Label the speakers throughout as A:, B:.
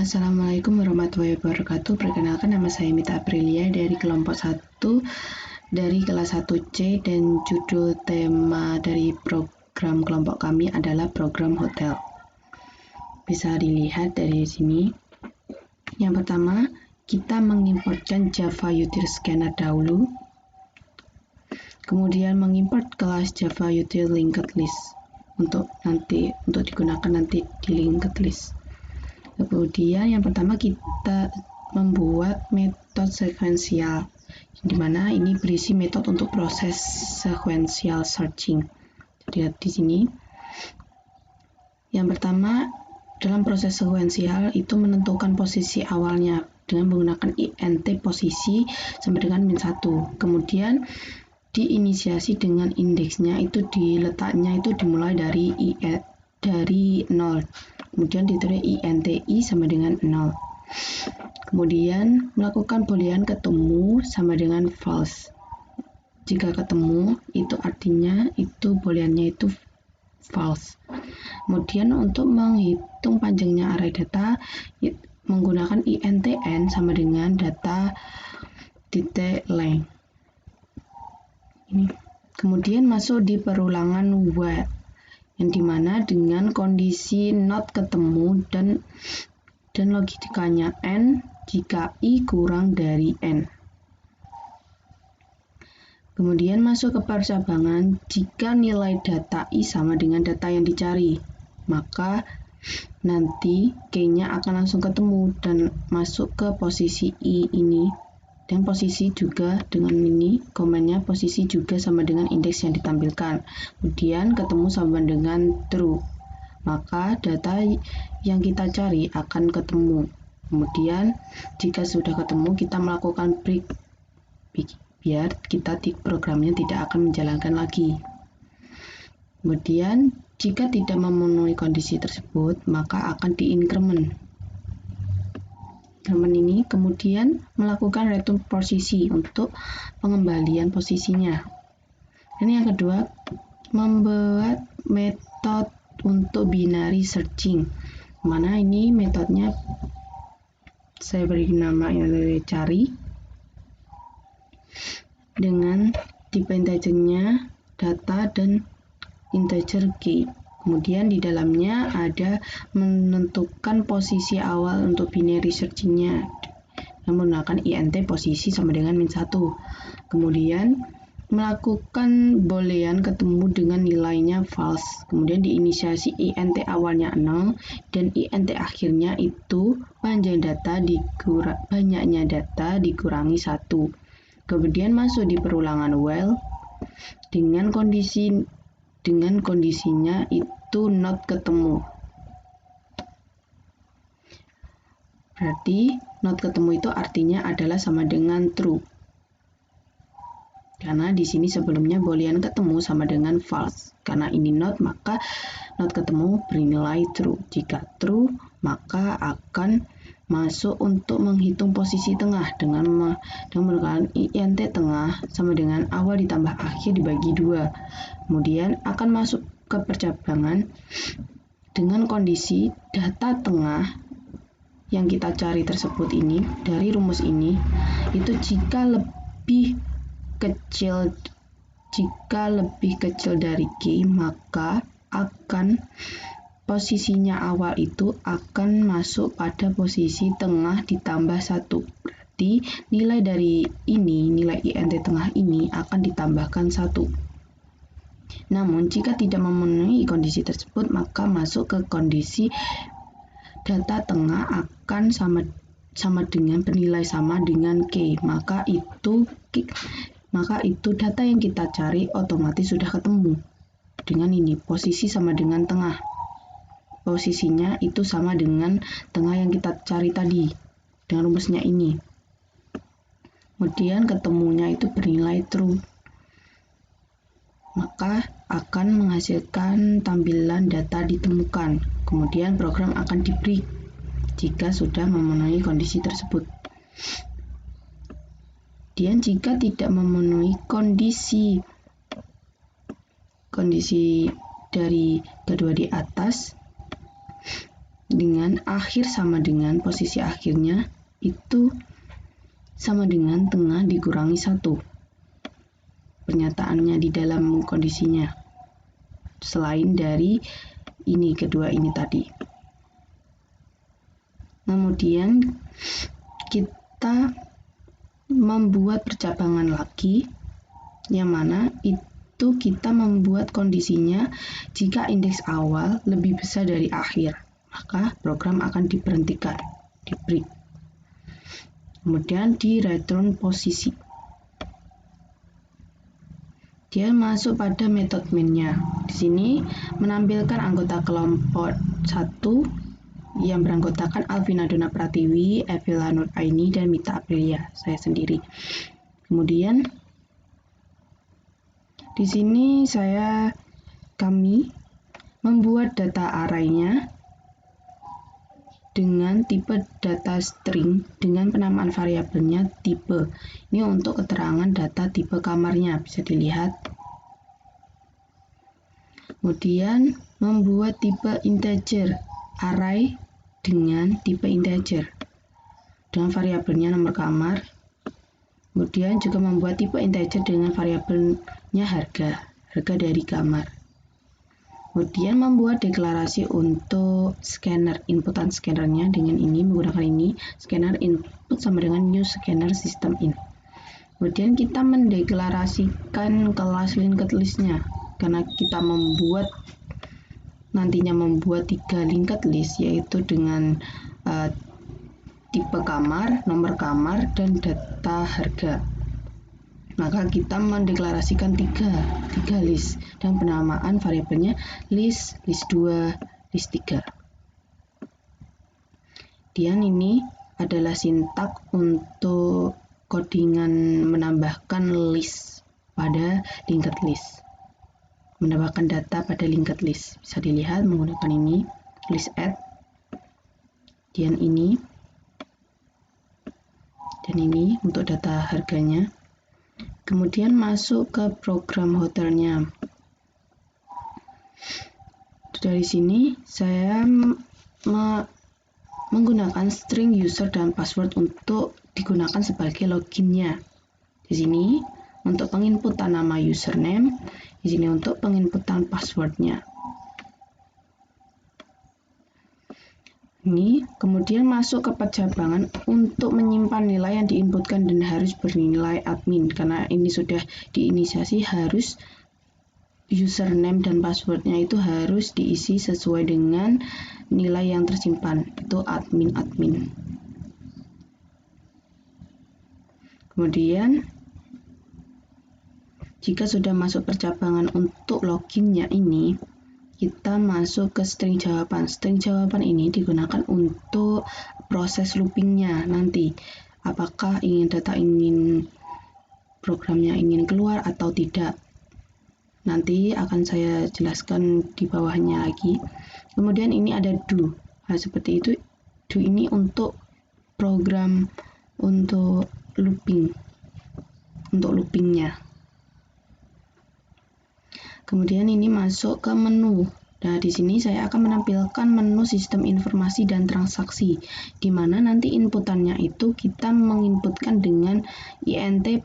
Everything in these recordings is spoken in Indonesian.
A: Assalamualaikum warahmatullahi wabarakatuh. Perkenalkan, nama saya Mita Aprilia dari kelompok 1 dari kelas 1C, dan judul tema dari program kelompok kami adalah program hotel. Bisa dilihat dari sini. Yang pertama, kita mengimportkan Java Util Scanner dahulu. Kemudian mengimport kelas Java Util Linked List untuk digunakan nanti di linked list. Kemudian yang pertama kita membuat metode sekuensial, di mana ini berisi metode untuk proses sequential searching. Lihat di sini. Yang pertama, dalam proses sekuensial itu menentukan posisi awalnya dengan menggunakan int posisi sama dengan -1. Kemudian diinisiasi dengan indeksnya itu diletaknya itu dimulai dari 0. Kemudian ditulis inti sama dengan 0. Kemudian melakukan boolean ketemu sama dengan false. Jika ketemu, itu artinya itu booleannya itu false. Kemudian untuk menghitung panjangnya array data, menggunakan intn sama dengan data titik length. Ini. Kemudian masuk di perulangan while, yang dimana dengan kondisi not ketemu dan logikanya n jika i kurang dari n. Kemudian masuk ke percabangan, jika nilai data i sama dengan data yang dicari, maka nanti k-nya akan langsung ketemu dan masuk ke posisi i ini. Dan posisi juga dengan ini, komennya posisi juga sama dengan indeks yang ditampilkan. Kemudian ketemu sama dengan true, maka data yang kita cari akan ketemu. Kemudian jika sudah ketemu, kita melakukan break biar programnya tidak akan menjalankan lagi. Kemudian jika tidak memenuhi kondisi tersebut, maka akan diincrement ini, kemudian melakukan return posisi untuk pengembalian posisinya. Dan yang kedua, membuat metode untuk binary searching, mana ini metodenya saya beri nama yang cari dengan tipe integernya data dan integer key. Kemudian di dalamnya ada menentukan posisi awal untuk binary searching-nya menggunakan int posisi sama dengan -1. Kemudian melakukan boolean ketemu dengan nilainya false. Kemudian diinisiasi int awalnya 0 dan int akhirnya itu banyaknya data dikurangi 1. Kemudian masuk di perulangan while dengan kondisinya itu not ketemu. Berarti not ketemu itu artinya adalah sama dengan true. Karena di sini sebelumnya boolean ketemu sama dengan false. Karena ini not, maka not ketemu bernilai true. Jika true, maka akan masuk untuk menghitung posisi tengah dengan menggunakan int tengah sama dengan awal ditambah akhir dibagi 2. Kemudian akan masuk ke percabangan dengan kondisi data tengah yang kita cari tersebut ini dari rumus ini itu jika lebih kecil dari k, maka akan posisinya awal itu akan masuk pada posisi tengah ditambah 1. Berarti nilai dari ini, nilai int tengah ini akan ditambahkan 1. Namun jika tidak memenuhi kondisi tersebut, maka masuk ke kondisi data tengah akan sama dengan bernilai sama dengan k. Maka itu data yang kita cari otomatis sudah ketemu. Dengan ini posisi sama dengan tengah. Posisinya itu sama dengan tengah yang kita cari tadi dengan rumusnya ini. Kemudian ketemunya itu bernilai true, maka akan menghasilkan tampilan data ditemukan. Kemudian program akan di-break jika sudah memenuhi kondisi tersebut. Dan jika tidak memenuhi kondisi dari kedua di atas, dengan akhir sama dengan posisi akhirnya itu sama dengan tengah dikurangi 1. Pernyataannya di dalam kondisinya. Selain dari ini kedua ini tadi. Kemudian kita membuat percabangan lagi yang mana itu kita membuat kondisinya jika indeks awal lebih besar dari akhir, maka program akan diberhentikan, di break. Kemudian di return posisi. Dia masuk pada metode main-nya. Di sini menampilkan anggota kelompok 1 yang beranggotakan Alvina Donna Pratiwi, Evila Nur Aini, dan Mita Aprilia, saya sendiri. Kemudian di sini kami membuat data array-nya dengan tipe data string dengan penamaan variabelnya tipe. Ini untuk keterangan data tipe kamarnya, bisa dilihat. Kemudian membuat tipe integer array dengan tipe integer dengan variabelnya nomor kamar. Kemudian juga membuat tipe integer dengan variabelnya harga dari kamar. Kemudian membuat deklarasi untuk scanner, inputan scannernya dengan ini, menggunakan ini, scanner input sama dengan new scanner system in. Kemudian kita mendeklarasikan kelas linked list-nya, karena kita nantinya membuat 3 linked list, yaitu dengan tipe kamar, nomor kamar, dan data harga. Maka kita mendeklarasikan tiga list dan penamaan variabelnya list 2, list 3. Dan ini adalah sintak untuk codingan menambahkan list pada linked list. Menambahkan data pada linked list. Bisa dilihat menggunakan ini, list add, dan ini untuk data harganya. Kemudian masuk ke program hotelnya. Dari sini saya menggunakan string user dan password untuk digunakan sebagai loginnya. Di sini untuk penginputan nama username, di sini untuk penginputan passwordnya. Ini kemudian masuk ke percabangan untuk menyimpan nilai yang diinputkan dan harus bernilai admin, karena ini sudah diinisiasi, harus username dan passwordnya itu harus diisi sesuai dengan nilai yang tersimpan, itu admin. Kemudian jika sudah masuk percabangan untuk loginnya ini, kita masuk ke string jawaban. String jawaban ini digunakan untuk proses loopingnya nanti. Apakah programnya ingin keluar atau tidak. Nanti akan saya jelaskan di bawahnya lagi. Kemudian ini ada do. Nah, seperti itu. Do ini untuk program untuk loopingnya. Kemudian ini masuk ke menu. Nah, di sini saya akan menampilkan menu sistem informasi dan transaksi, di mana nanti inputannya itu kita menginputkan dengan INTP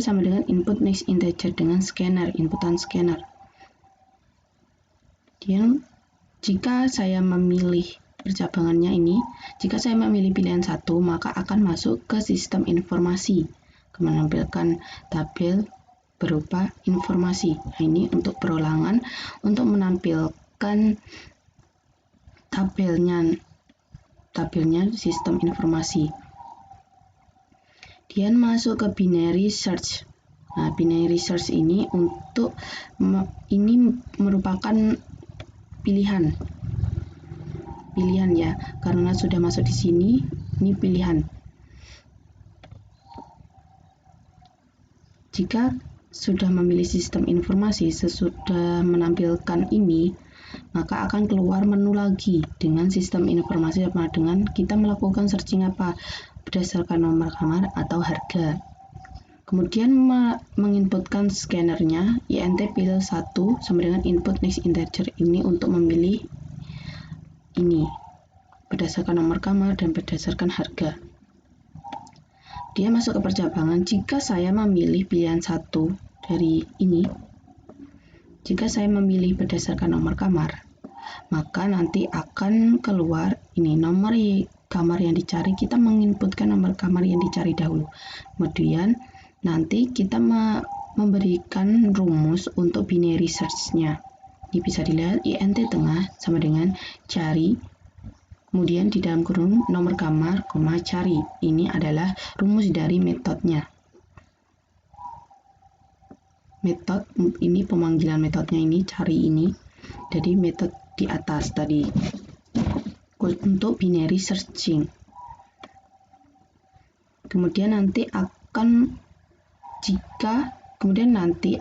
A: sama dengan input next integer dengan scanner, inputan scanner. Dan jika saya memilih percabangannya ini, jika saya memilih pilihan 1, maka akan masuk ke sistem informasi, menampilkan tabel berupa informasi. Nah, ini untuk perulangan untuk menampilkan tabelnya sistem informasi. Kemudian masuk ke binary search. Nah, binary search ini merupakan pilihan ya, karena sudah masuk di sini, ini pilihan. Jika sudah memilih sistem informasi, sesudah menampilkan ini, maka akan keluar menu lagi dengan sistem informasi dengan kita melakukan searching apa berdasarkan nomor kamar atau harga. Kemudian menginputkan scannernya INT pilih 1 sama dengan input next integer ini untuk memilih ini berdasarkan nomor kamar dan berdasarkan harga. Dia masuk ke percabangan. Jika saya memilih pilihan satu dari ini, jika saya memilih berdasarkan nomor kamar, maka nanti akan keluar ini nomor kamar yang dicari. Kita menginputkan nomor kamar yang dicari dahulu. Kemudian nanti kita memberikan rumus untuk binary search-nya. Ini bisa dilihat INT tengah sama dengan cari, kemudian di dalam kurung nomor kamar, cari. Ini adalah rumus dari metodenya. Metode ini pemanggilan metodenya ini cari ini. Jadi metode di atas tadi untuk binary searching. Kemudian nanti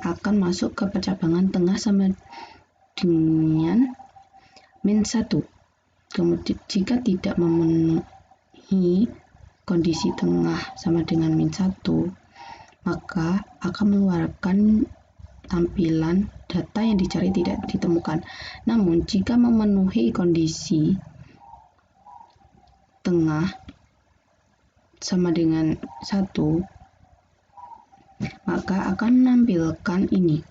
A: akan masuk ke percabangan tengah sama dengan -1. Kemudian jika tidak memenuhi kondisi tengah sama dengan -1, maka akan mengeluarkan tampilan data yang dicari tidak ditemukan. Namun jika memenuhi kondisi tengah sama dengan 1, maka akan menampilkan ini.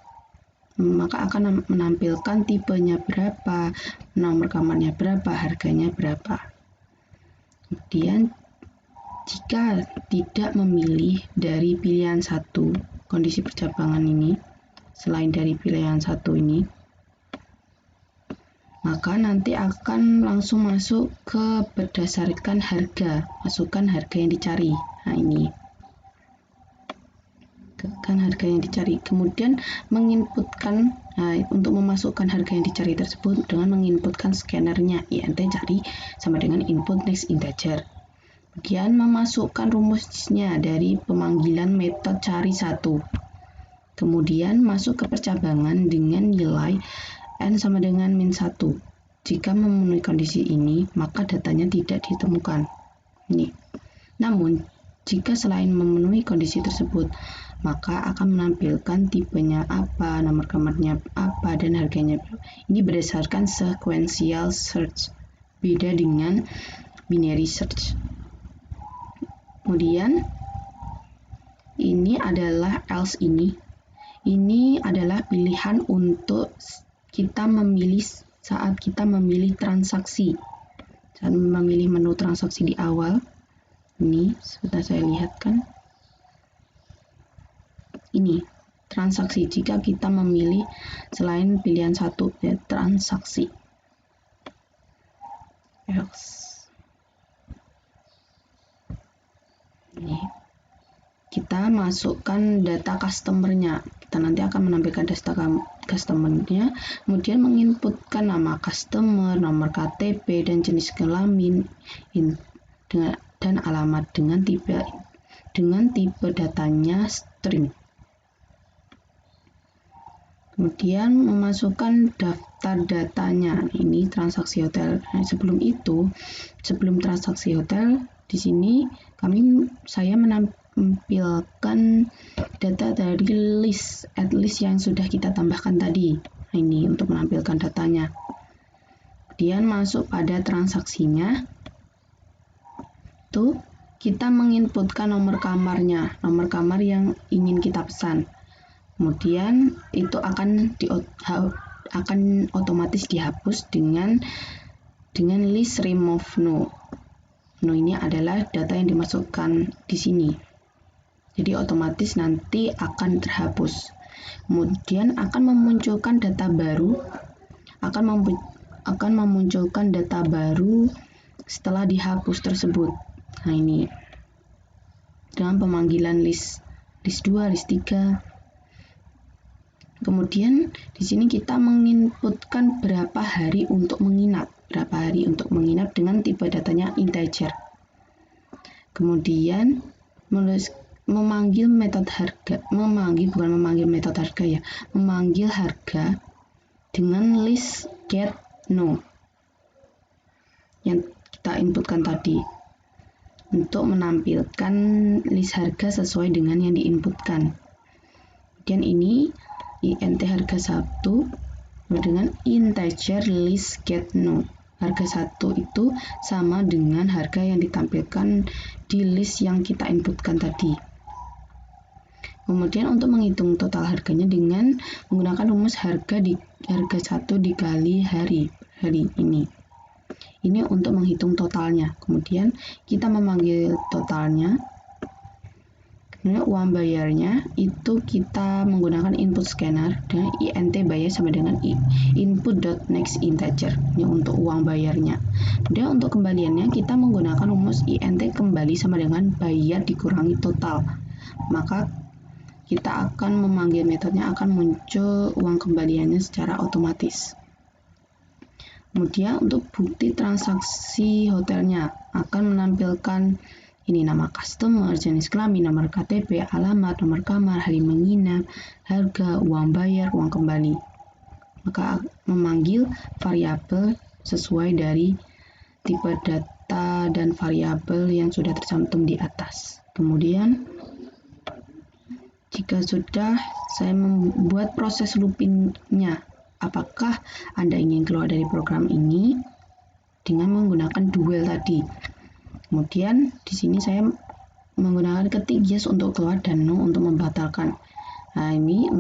A: Maka akan menampilkan tipenya berapa, nomor kamarnya berapa, harganya berapa. Kemudian jika tidak memilih dari pilihan 1 kondisi percabangan ini, selain dari pilihan 1 ini, maka nanti akan langsung masuk ke berdasarkan harga, masukkan harga yang dicari. Nah ini kan harga yang dicari, kemudian menginputkan untuk memasukkan harga yang dicari tersebut dengan menginputkan scannernya INT cari sama dengan input next integer. Kemudian memasukkan rumusnya dari pemanggilan metode cari 1. Kemudian masuk ke percabangan dengan nilai n sama dengan -1. Jika memenuhi kondisi ini, maka datanya tidak ditemukan. Ini. Namun jika selain memenuhi kondisi tersebut, maka akan menampilkan tipenya apa, nomor kamarnya apa, dan harganya. Ini berdasarkan sequential search, beda dengan binary search. Kemudian ini adalah else ini. Ini adalah pilihan untuk kita memilih saat kita memilih transaksi. Saat memilih menu transaksi di awal. Ini sebentar saya lihatkan. Ini transaksi jika kita memilih selain pilihan 1 ya, transaksi. Ini kita masukkan data customer-nya. Kita nanti akan menampilkan data customer-nya, kemudian menginputkan nama customer, nomor KTP, dan jenis kelamin dan alamat dengan tipe datanya string. Kemudian memasukkan daftar datanya. Ini transaksi hotel. Nah, sebelum transaksi hotel, di sini saya menampilkan data dari list yang sudah kita tambahkan tadi. Nah, ini untuk menampilkan datanya. Kemudian masuk pada transaksinya. Tuh, kita menginputkan nomor kamarnya, nomor kamar yang ingin kita pesan. Kemudian itu akan otomatis dihapus dengan list remove no. No ini adalah data yang dimasukkan di sini. Jadi otomatis nanti akan terhapus. Kemudian akan memunculkan data baru, akan memunculkan data baru setelah dihapus tersebut. Nah ini dengan pemanggilan list 2, list 3. Kemudian di sini kita menginputkan berapa hari untuk menginap dengan tipe datanya integer. Kemudian memanggil harga dengan list get no yang kita inputkan tadi untuk menampilkan list harga sesuai dengan yang diinputkan. Kemudian ini INT harga 1 dengan integer list get no. harga 1 itu sama dengan harga yang ditampilkan di list yang kita inputkan tadi. Kemudian untuk menghitung total harganya dengan menggunakan rumus harga 1 dikali hari ini. Ini untuk menghitung totalnya. Kemudian kita memanggil totalnya. Kemudian uang bayarnya itu kita menggunakan input scanner dan int bayar sama dengan input.next integer. Ini untuk uang bayarnya. Kemudian untuk kembaliannya kita menggunakan rumus int kembali sama dengan bayar dikurangi total. Maka kita akan memanggil metodenya, akan muncul uang kembaliannya secara otomatis. Kemudian untuk bukti transaksi hotelnya akan menampilkan ini nama customer, jenis kelamin, nomor KTP, alamat, nomor kamar, hari menginap, harga, uang bayar, uang kembali. Maka memanggil variabel sesuai dari tipe data dan variabel yang sudah tercantum di atas. Kemudian jika sudah, saya membuat proses loopingnya. Apakah Anda ingin keluar dari program ini dengan menggunakan dual tadi? Kemudian di sini saya menggunakan ketik yes untuk keluar dan no untuk membatalkan. Nah, ini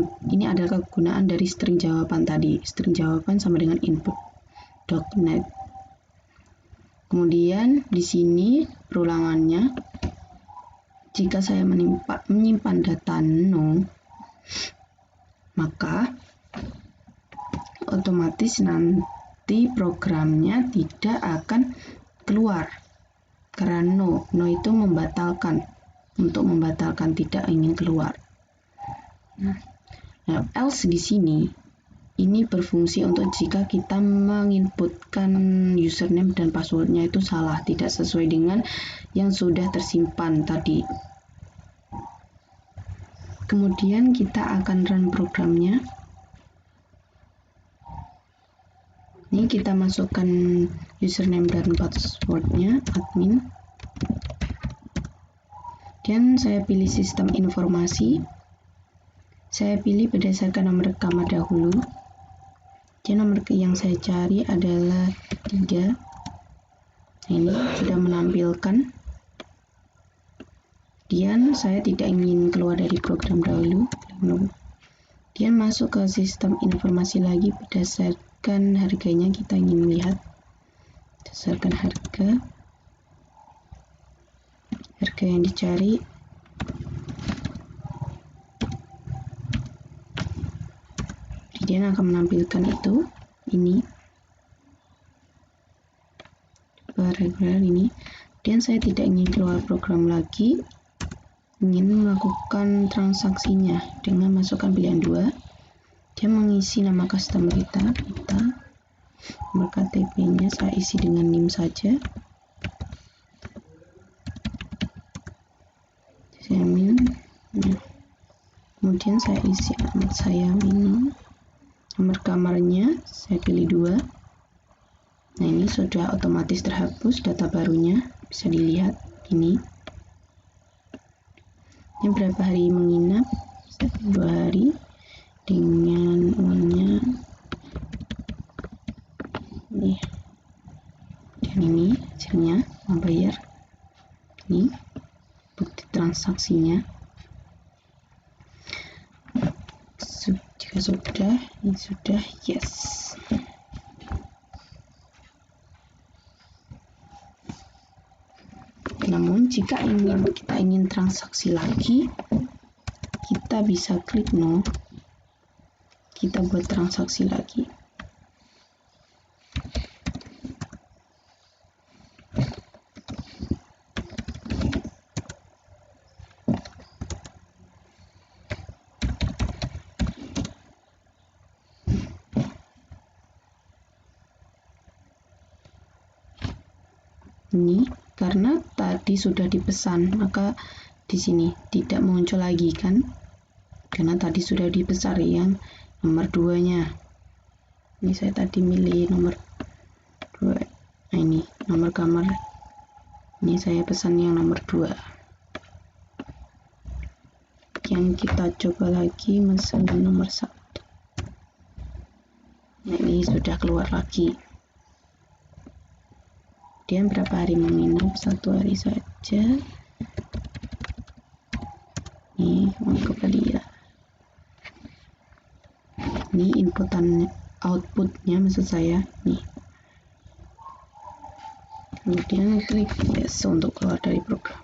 A: adalah kegunaan dari string jawaban tadi. String jawaban sama dengan input.net. Kemudian di sini perulangannya, jika saya menyimpan data no, maka otomatis nanti programnya tidak akan keluar karena no itu membatalkan, untuk membatalkan, tidak ingin keluar. Nah, else di sini ini berfungsi untuk jika kita menginputkan username dan passwordnya itu salah, tidak sesuai dengan yang sudah tersimpan tadi. Kemudian kita akan run programnya. Ini kita masukkan username dan passwordnya, admin. Dan saya pilih sistem informasi. Saya pilih berdasarkan nomor kamar dahulu. Dan nomor yang saya cari adalah 3. Ini sudah menampilkan. Kemudian saya tidak ingin keluar dari program dahulu. Kemudian masuk ke sistem informasi lagi, berdasarkan harganya kita ingin lihat. Berdasarkan harga yang dicari. Kemudian akan menampilkan itu, ini regular ini. Dan saya tidak ingin keluar program lagi, ingin melakukan transaksinya dengan masukkan pilihan 2. Dia mengisi nama customer kita, nomor KTP-nya saya isi dengan NIM saja. Kemudian saya isi alamat saya ini, nomor kamarnya saya pilih 2. Nah, ini sudah otomatis terhapus data barunya, bisa dilihat ini. Ini berapa hari menginap? 2 hari dengan uangnya ini. Dan ini hasilnya membayar. Ini bukti transaksinya. Jika sudah, ini sudah yes. Namun jika kita ingin transaksi lagi, kita bisa klik no, kita buat transaksi lagi. Ini karena tadi sudah dipesan, maka di sini tidak muncul lagi kan, karena tadi sudah dipesan yang nomor 2-nya. Ini saya tadi milih nomor 2. Nah, ini nomor kamar, ini saya pesan yang nomor 2. Yang kita coba lagi mesin nomor 1. Nah, ini sudah keluar lagi. Kemudian berapa hari menginap? 1 hari saja. Nih, uang kembali ya. Ini inputan outputnya maksud saya nih. Kemudian klik yes untuk keluar dari program.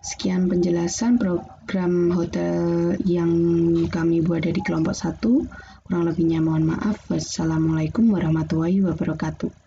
A: Sekian penjelasan program hotel yang kami buat dari kelompok 1. Kurang lebihnya mohon maaf. Wassalamualaikum warahmatullahi wabarakatuh.